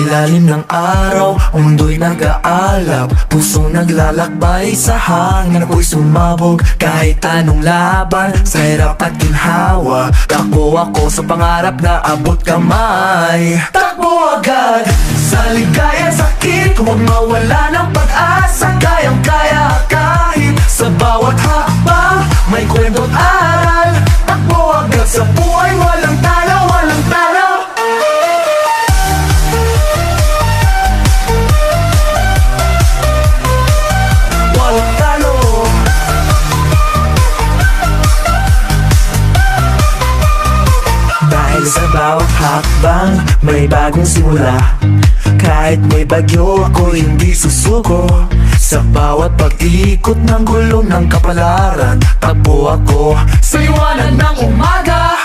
ilalim ng araw, ang mundo'y nag-aalab, pusong naglalakbay sa hangin. Ako'y sumabog kahit anong laban, sa hirap at ginhawa. Takbo ako sa pangarap na abot kamay. Takbo agad sa ligaya, sakit, huwag mawala ng pag-asa. Kayang-kaya kahit sa bawat hakbang may kwento't aral. Takbo agad sa buhay, walang talo, walang talo. Walang talo. Dahil sa bawat hakbang may bagong simula. Kahit may bagyo ako hindi susuko. Sa bawat pag-ikot ng gulong ng kapalaran, takbo ako sa liwanag ng umaga.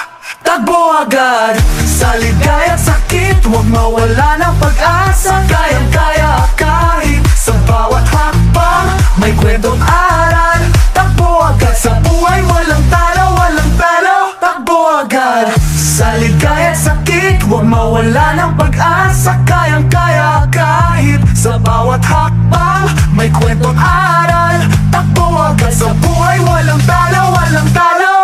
Takbo agad sa ligaya at sakit, huwag mawala ng pag-asa. Kayang-kaya kahit sa bawat hakbang may kwentong aral. Takbo agad sa buhay, walang talo, walang talo. Takbo agad sa ligaya at sakit, huwag mawala ng pag-asa. Kayang-kaya kahit sa bawat hakbang may kwentong aral. Takbo agad sa buhay, walang talo, walang talo.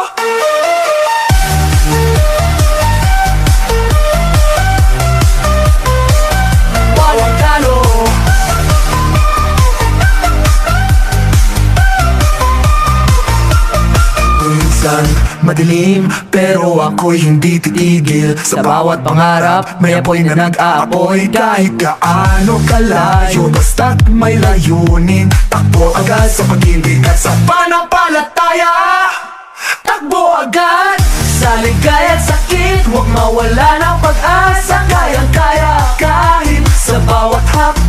Walang talo. Minsan madilim pero ako'y hindi titigil. Sa bawat pangarap may apoy na nag-aapoy. Kahit gaano kalayo, basta't may layunin. Takbo agad sa pag-ibig at sa panampalataya. Takbo agad sa ligaya at sakit, huwag mawala ng pag-asa. Kayang-kaya kahit sa bawat hakbang